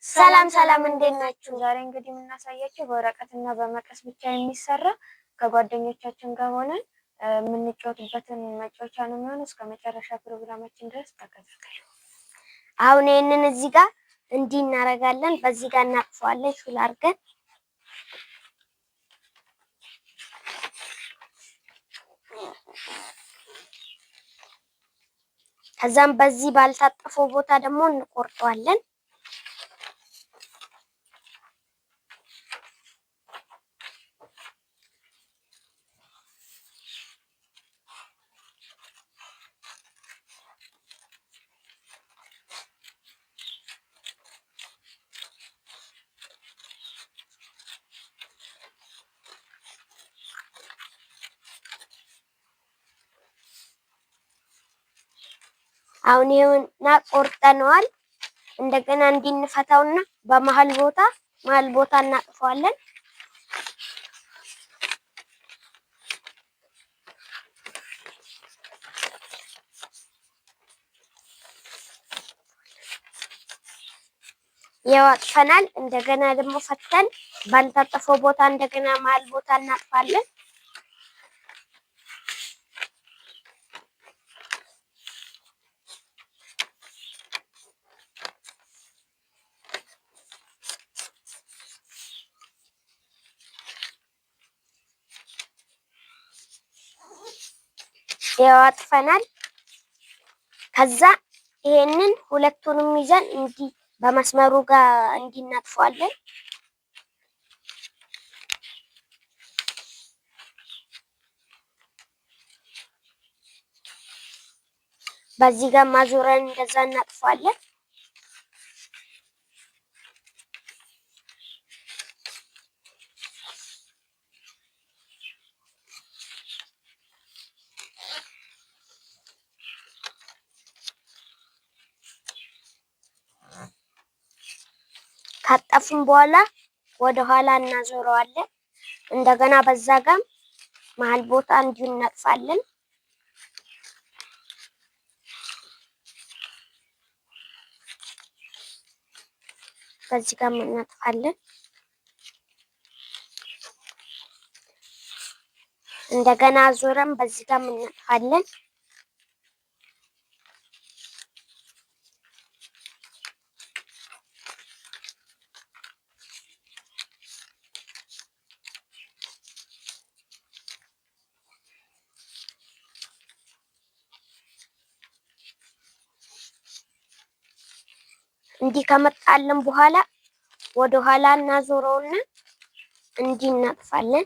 ሰላም ሰላም እንዴት ናችሁ? ዛሬ እንግዲህ የምናሳያችሁ በወረቀትና በመቀስ ብቻ የሚሰራ ከጓደኞቻችን ጋር ሆነን የምንጫወትበትን መጫወቻ ነው የሚሆነው። እስከ መጨረሻ ፕሮግራማችን ድረስ ተከታተሉ። አሁን ይሄንን እዚህ ጋር እንዲህ እናደርጋለን። በዚህ ጋር እናጥፈዋለን ሹል አድርገን። ከዛም በዚህ ባልታጠፈው ቦታ ደግሞ እንቆርጠዋለን። አሁን ይሄውና ቆርጠነዋል። እንደገና እንዲንፈታውና በመሃል ቦታ እናጥፈዋለን። ያወጣናል። እንደገና ደግሞ ፈተን ባልታጠፈው ቦታ እንደገና መሃል ቦታ እናጥፋለን። ያወጣናል። ከዛ ይሄንን ሁለቱንም ይዘን እንዲህ በመስመሩ ጋር እንዲናጥፈዋለን። በዚህ ጋር ማዞረን እንደዛ እናጥፈዋለን። ካጠፍን በኋላ ወደ ኋላ እናዞረዋለን። እንደገና በዛ ጋር መሃል ቦታ እንዲሁ እናጥፋለን። በዚህ ጋር እናጥፋለን። እንደገና አዞረን በዚህ ጋር እናጥፋለን። እንዲህ ከመጣልን በኋላ ወደ ኋላ እናዞረውና እንዲህ እናጥፋለን።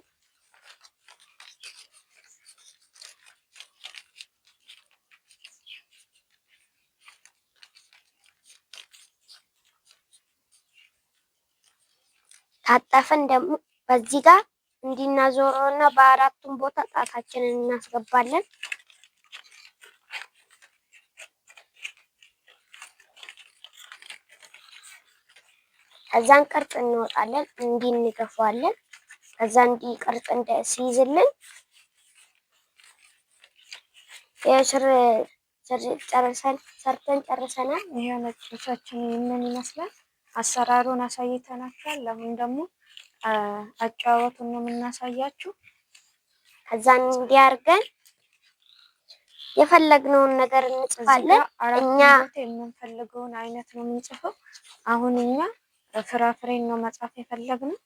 ታጠፈን ደግሞ በዚህ ጋር እንዲናዞረውና በአራቱም ቦታ ጣታችንን እናስገባለን። ከዛን ቅርጽ እንወጣለን። እንዲህ እንገፋዋለን። ከዛ እንዲህ ቅርጽ ሲይዝልን ሰርተን ጨርሰናል። ይሄ መጫወቻችን ምን ይመስላል? አሰራሩን አሳይተናችኋል። አሁን ደግሞ አጫወቱን ነው የምናሳያችሁ። ከዛን እንዲህ አድርገን የፈለግነውን ነገር እንጽፋለን። እኛ የምንፈልገውን አይነት ነው የምንጽፈው። አሁን እኛ ፍራፍሬን ነው መጻፍ የፈለግነው።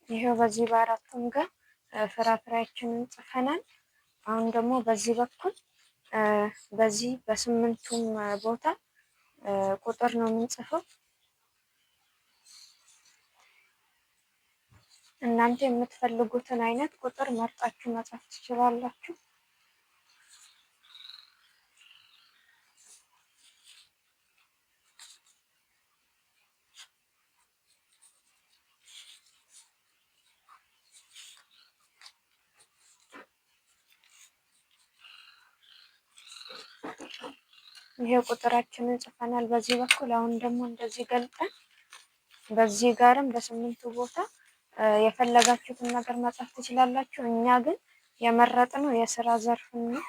ይሄው በዚህ በአራቱም ጋር ፍራፍሬያችንን ጽፈናል። አሁን ደግሞ በዚህ በኩል በዚህ በስምንቱም ቦታ ቁጥር ነው የምንጽፈው። እናንተ የምትፈልጉትን አይነት ቁጥር መርጣችሁ መጻፍ ትችላላችሁ። ይሄ ቁጥራችንን ጽፈናል በዚህ በኩል። አሁን ደግሞ እንደዚህ ገልጠን በዚህ ጋርም በስምንቱ ቦታ የፈለጋችሁትን ነገር መጻፍ ትችላላችሁ። እኛ ግን የመረጥነው የስራ ዘርፍ ነው።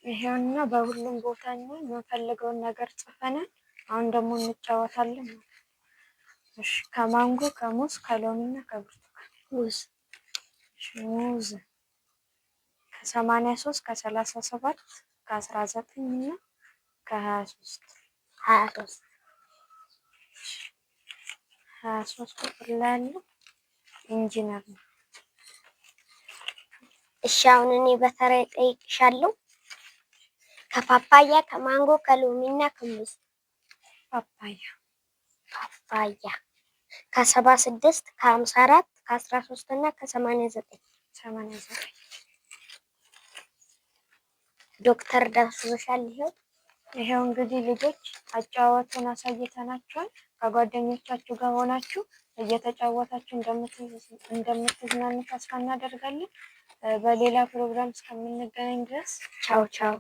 ይሄውና በሁሉም ቦታ የምንፈልገውን ነገር ጽፈናል። አሁን ደግሞ እንጫወታለን። እሺ ከማንጎ፣ ከሙዝ፣ ከሎሚና ከብርቱካን ሙዝ ሙዝ ከ83 ከ37 ከ19 እና ከ23 23 ቁጥር ላይ ያለው ኢንጂነር ነው። እሺ አሁን እኔ በተራ እጠይቅሻለሁ። ከፓፓያ፣ ከማንጎ፣ ከሎሚና ከሙዝ ፓፓያ ከ76 ከ54 ከ13 እና ከ89 ዶክተር ዳስበሻል። ይሄው እንግዲህ ልጆች አጫዋቱን አሳይተናቸዋል። ከጓደኞቻችሁ ጋር ሆናችሁ እየተጫወታችሁ እንደምትዝናኑ ተስፋ እናደርጋለን። በሌላ ፕሮግራም እስከምንገናኝ ድረስ ቻው ቻው።